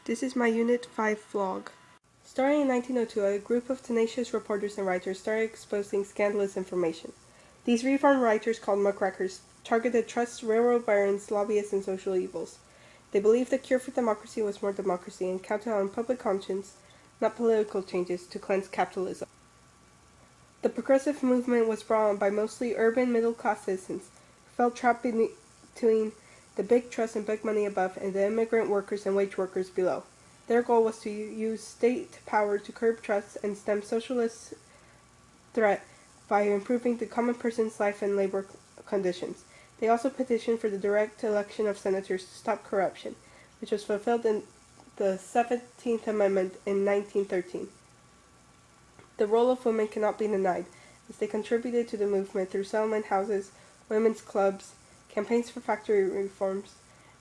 This is my Unit 5 vlog. Starting in 1902, a group of tenacious reporters and writers started exposing scandalous information. These reform writers, called muckrakers, targeted trusts, railroad barons, lobbyists, and social evils. They believed the cure for democracy was more democracy and counted on public conscience, not political changes, to cleanse capitalism. The progressive movement was brought on by mostly urban middle-class citizens who felt trapped between the big trusts and big money above and the immigrant workers and wage workers below. Their goal was to use state power to curb trusts and stem socialist threat by improving the common person's life and labor conditions. They also petitioned for the direct election of senators to stop corruption, which was fulfilled in the 17th Amendment in 1913. The role of women cannot be denied, as they contributed to the movement through settlement houses, women's clubs, campaigns for factory reforms,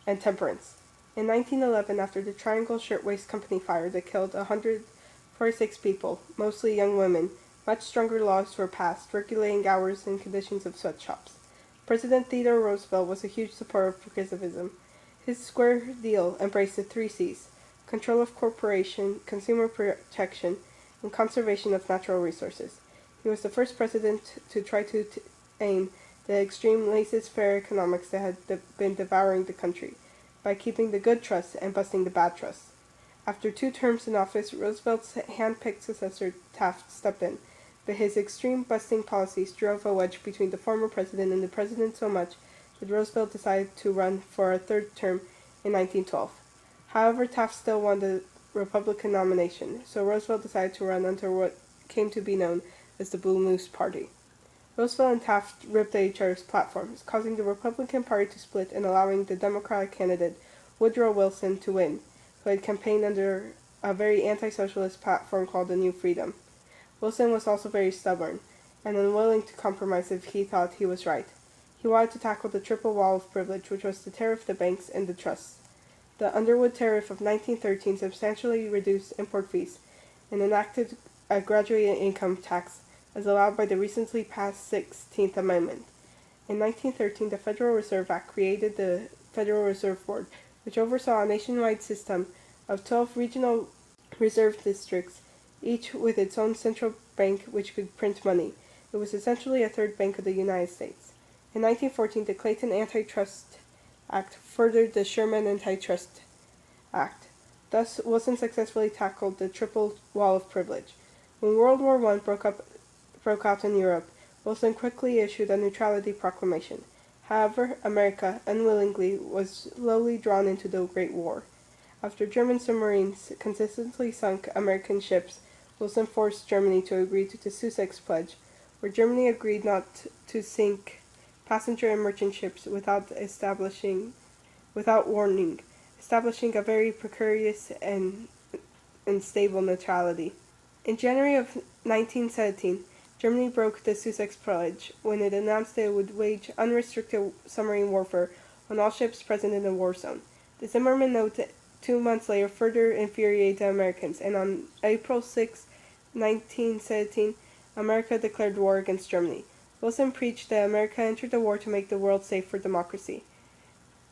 and temperance. In 1911, after the Triangle Shirtwaist Company fire that killed 146 people, mostly young women, much stronger laws were passed regulating hours and conditions of sweatshops. President Theodore Roosevelt was a huge supporter of progressivism. His Square Deal embraced the 3 C's: control of corporation, consumer protection, and conservation of natural resources. He was the first president to try to aim the extreme laissez-faire economics that had been devouring the country, by keeping the good trusts and busting the bad trusts. After 2 terms in office, Roosevelt's hand-picked successor Taft stepped in, but his extreme busting policies drove a wedge between the former president and the president so much that Roosevelt decided to run for a 3rd term in 1912. However, Taft still won the Republican nomination, so Roosevelt decided to run under what came to be known as the Blue Moose Party. Roosevelt and Taft ripped at each other's platforms, causing the Republican Party to split and allowing the Democratic candidate Woodrow Wilson to win, who had campaigned under a very anti-socialist platform called the New Freedom. Wilson was also very stubborn, and unwilling to compromise if he thought he was right. He wanted to tackle the triple wall of privilege, which was to tariff the banks and the trusts. The Underwood Tariff of 1913 substantially reduced import fees and enacted a graduated income tax as allowed by the recently passed 16th Amendment. In 1913, the Federal Reserve Act created the Federal Reserve Board, which oversaw a nationwide system of 12 regional reserve districts, each with its own central bank which could print money. It was essentially a third bank of the United States. In 1914, the Clayton Antitrust Act furthered the Sherman Antitrust Act. Thus, Wilson successfully tackled the triple wall of privilege. When World War I broke out in Europe, Wilson quickly issued a neutrality proclamation. However, America, unwillingly, was slowly drawn into the Great War. After German submarines consistently sunk American ships, Wilson forced Germany to agree to the Sussex Pledge, where Germany agreed not to sink passenger and merchant ships without warning, establishing a very precarious and unstable neutrality. In January of 1917, Germany broke the Sussex Pledge when it announced that it would wage unrestricted submarine warfare on all ships present in the war zone. The Zimmermann Note 2 months later further infuriated the Americans, and on April 6, 1917, America declared war against Germany. Wilson preached that America entered the war to make the world safe for democracy.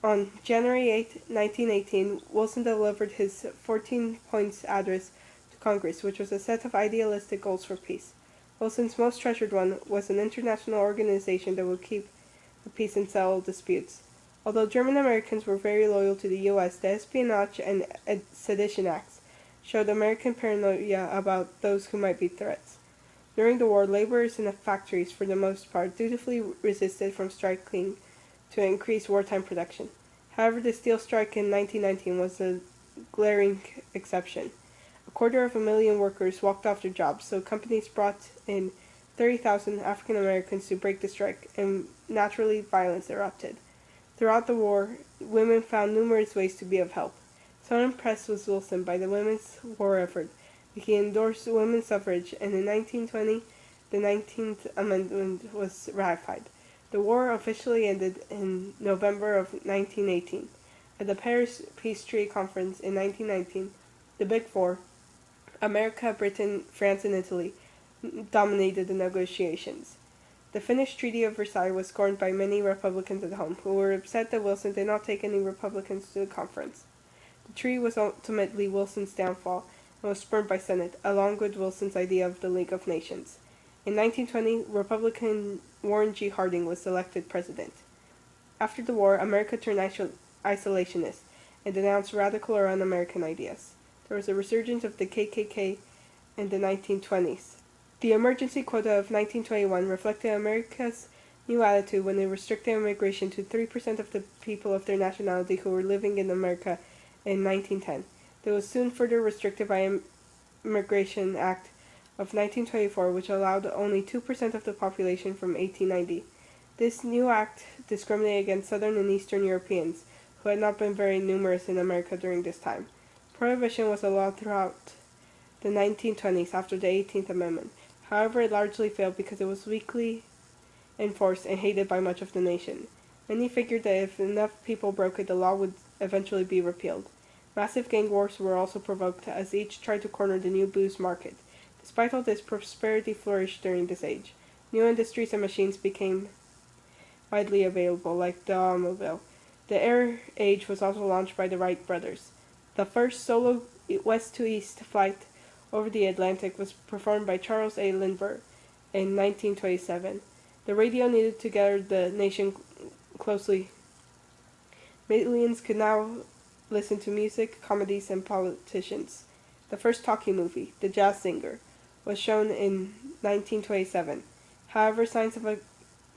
On January 8, 1918, Wilson delivered his 14 points address to Congress, which was a set of idealistic goals for peace. Wilson's most treasured one was an international organization that would keep the peace and settle disputes. Although German Americans were very loyal to the U.S., the Espionage and Sedition Acts showed American paranoia about those who might be threats. During the war, laborers in the factories, for the most part, dutifully resisted from striking to increase wartime production. However, the steel strike in 1919 was a glaring exception. 250,000 workers walked off their jobs, so companies brought in 30,000 African Americans to break the strike, and naturally violence erupted. Throughout the war, women found numerous ways to be of help. So impressed was Wilson by the women's war effort that he endorsed women's suffrage, and in 1920, the 19th Amendment was ratified. The war officially ended in November of 1918. At the Paris Peace Treaty Conference in 1919, the Big Four, America, Britain, France, and Italy, dominated the negotiations. The Finnish Treaty of Versailles was scorned by many Republicans at home, who were upset that Wilson did not take any Republicans to the conference. The treaty was ultimately Wilson's downfall and was spurned by Senate, along with Wilson's idea of the League of Nations. In 1920, Republican Warren G. Harding was elected president. After the war, America turned isolationist and denounced radical or un-American ideas. There was a resurgence of the KKK in the 1920s. The emergency quota of 1921 reflected America's new attitude when it restricted immigration to 3% of the people of their nationality who were living in America in 1910. It was soon further restricted by Immigration Act of 1924, which allowed only 2% of the population from 1890. This new act discriminated against Southern and Eastern Europeans, who had not been very numerous in America during this time. Prohibition was a law throughout the 1920s after the 18th Amendment. However, it largely failed because it was weakly enforced and hated by much of the nation. Many figured that if enough people broke it, the law would eventually be repealed. Massive gang wars were also provoked as each tried to corner the new booze market. Despite all this, prosperity flourished during this age. New industries and machines became widely available, like the automobile. The air age was also launched by the Wright brothers. The first solo west-to-east flight over the Atlantic was performed by Charles A. Lindbergh in 1927. The radio needed to gather the nation closely. Millions could now listen to music, comedies, and politicians. The first talkie movie, The Jazz Singer, was shown in 1927. However, signs of a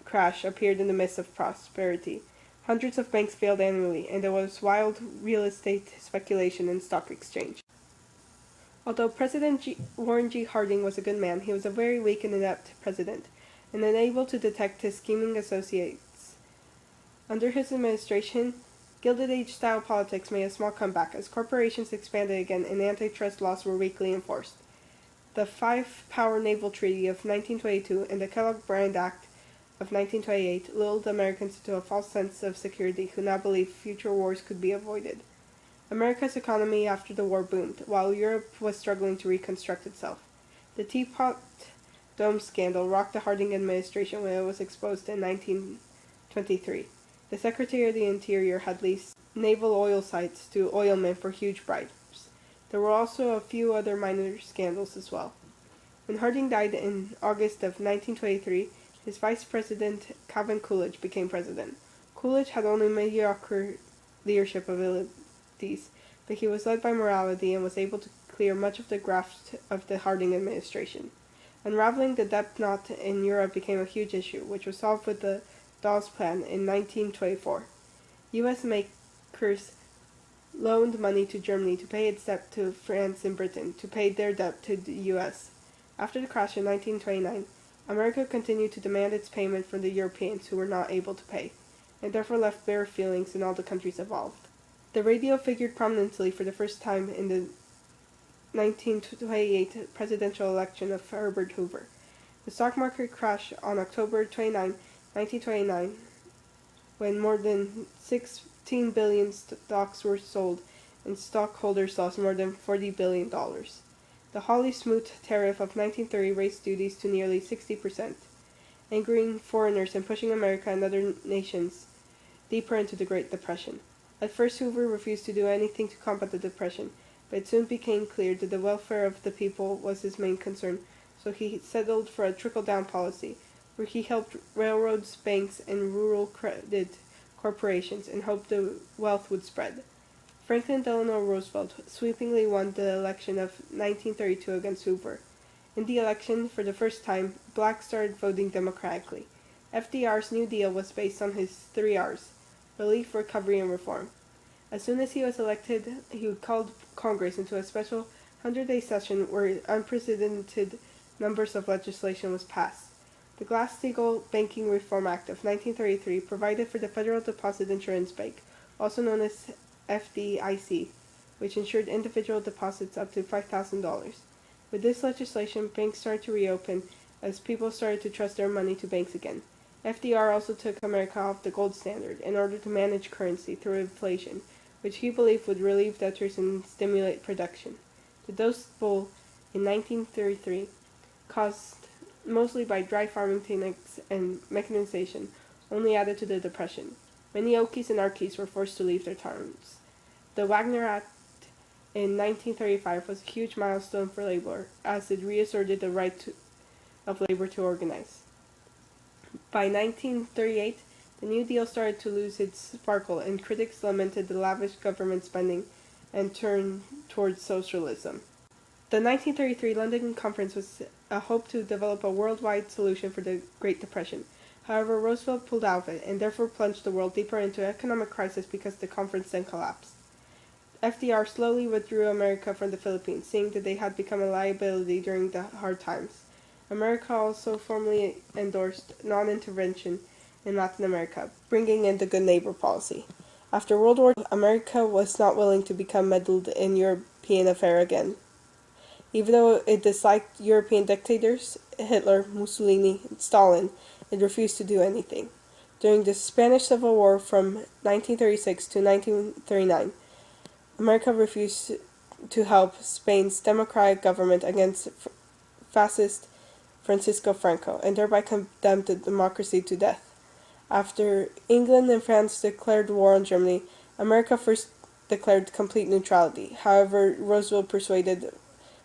crash appeared in the midst of prosperity. Hundreds of banks failed annually, and there was wild real estate speculation and stock exchange. Although Warren G. Harding was a good man, he was a very weak and inept president, and unable to detect his scheming associates. Under his administration, Gilded Age-style politics made a small comeback as corporations expanded again and antitrust laws were weakly enforced. The Five-Power Naval Treaty of 1922 and the Kellogg-Briand Act of 1928 lulled Americans into a false sense of security who now believed future wars could be avoided. America's economy after the war boomed, while Europe was struggling to reconstruct itself. The Teapot Dome scandal rocked the Harding administration when it was exposed in 1923. The Secretary of the Interior had leased naval oil sites to oilmen for huge bribes. There were also a few other minor scandals as well. When Harding died in August of 1923, his vice president, Calvin Coolidge, became president. Coolidge had only mediocre leadership abilities, but he was led by morality and was able to clear much of the graft of the Harding administration. Unraveling the debt knot in Europe became a huge issue, which was solved with the Dawes Plan in 1924. U.S. makers loaned money to Germany to pay its debt to France and Britain to pay their debt to the U.S. After the crash in 1929, America continued to demand its payment from the Europeans who were not able to pay, and therefore left bare feelings in all the countries involved. The radio figured prominently for the first time in the 1928 presidential election of Herbert Hoover. The stock market crashed on October 29, 1929, when more than 16 billion stocks were sold and stockholders lost more than $40 billion. The Hawley-Smoot tariff of 1930 raised duties to nearly 60%, angering foreigners and pushing America and other nations deeper into the Great Depression. At first, Hoover refused to do anything to combat the Depression, but it soon became clear that the welfare of the people was his main concern, so he settled for a trickle-down policy, where he helped railroads, banks, and rural credit corporations and hoped the wealth would spread. Franklin Delano Roosevelt sweepingly won the election of 1932 against Hoover. In the election, for the first time, blacks started voting democratically. FDR's New Deal was based on his 3 R's: relief, recovery, and reform. As soon as he was elected, he called Congress into a special 100-day session where unprecedented numbers of legislation was passed. The Glass-Steagall Banking Reform Act of 1933 provided for the Federal Deposit Insurance Bank, also known as FDIC, which insured individual deposits up to $5,000. With this legislation, banks started to reopen as people started to trust their money to banks again. FDR also took America off the gold standard in order to manage currency through inflation, which he believed would relieve debtors and stimulate production. The Dust Bowl in 1933, caused mostly by dry farming techniques and mechanization, only added to the Depression. Many Okies and Arkies were forced to leave their towns. The Wagner Act in 1935 was a huge milestone for labor, as it reasserted the right of labor to organize. By 1938, the New Deal started to lose its sparkle, and critics lamented the lavish government spending and turned towards socialism. The 1933 London Conference was a hope to develop a worldwide solution for the Great Depression. However, Roosevelt pulled out of it, and therefore plunged the world deeper into economic crisis because the conference then collapsed. FDR slowly withdrew America from the Philippines, seeing that they had become a liability during the hard times. America also formally endorsed non-intervention in Latin America, bringing in the Good Neighbor policy. After World War II, America was not willing to become meddled in European affairs again. Even though it disliked European dictators, Hitler, Mussolini, and Stalin, it refused to do anything. During the Spanish Civil War from 1936 to 1939, America refused to help Spain's democratic government against fascist Francisco Franco, and thereby condemned the democracy to death. After England and France declared war on Germany, America first declared complete neutrality. However, Roosevelt persuaded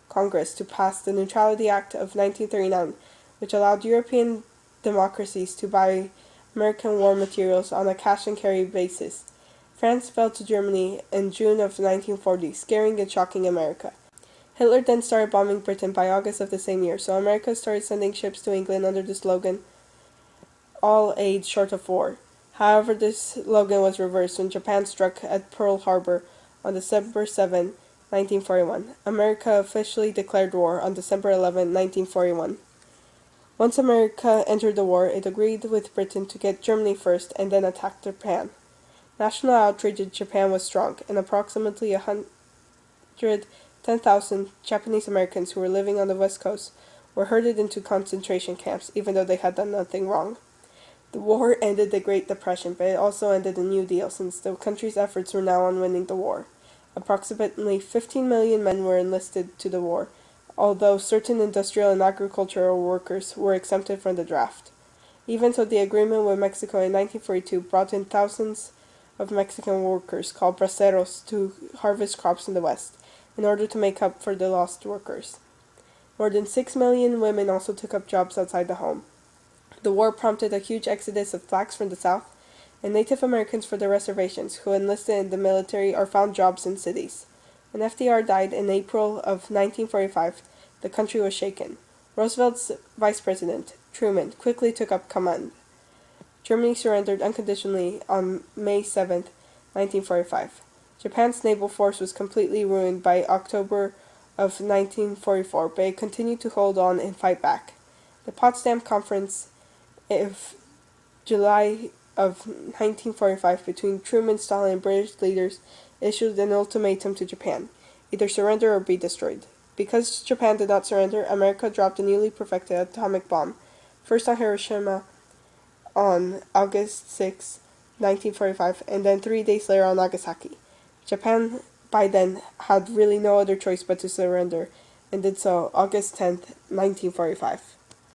Congress to pass the Neutrality Act of 1939, which allowed European democracies to buy American war materials on a cash-and-carry basis. France fell to Germany in June of 1940, scaring and shocking America. Hitler then started bombing Britain by August of the same year, so America started sending ships to England under the slogan, "All aid short of war." However, this slogan was reversed when Japan struck at Pearl Harbor on December 7, 1941. America officially declared war on December 11, 1941. Once America entered the war, it agreed with Britain to get Germany first and then attack Japan. National outrage in Japan was strong, and approximately 110,000 Japanese Americans who were living on the West Coast were herded into concentration camps, even though they had done nothing wrong. The war ended the Great Depression, but it also ended the New Deal, since the country's efforts were now on winning the war. Approximately 15 million men were enlisted to the war, although certain industrial and agricultural workers were exempted from the draft. Even so, the agreement with Mexico in 1942 brought in thousands of Mexican workers, called braceros, to harvest crops in the West, in order to make up for the lost workers. More than 6 million women also took up jobs outside the home. The war prompted a huge exodus of blacks from the South, and Native Americans for their reservations, who enlisted in the military or found jobs in cities. When FDR died in April of 1945, the country was shaken. Roosevelt's vice president, Truman, quickly took up command. Germany surrendered unconditionally on May 7, 1945. Japan's naval force was completely ruined by October of 1944, but it continued to hold on and fight back. The Potsdam Conference of July of 1945 between Truman, Stalin, and British leaders issued an ultimatum to Japan: either surrender or be destroyed. Because Japan did not surrender, America dropped a newly perfected atomic bomb, first on Hiroshima on August 6, 1945, and then 3 days later on Nagasaki. Japan, by then, had really no other choice but to surrender, and did so August 10, 1945.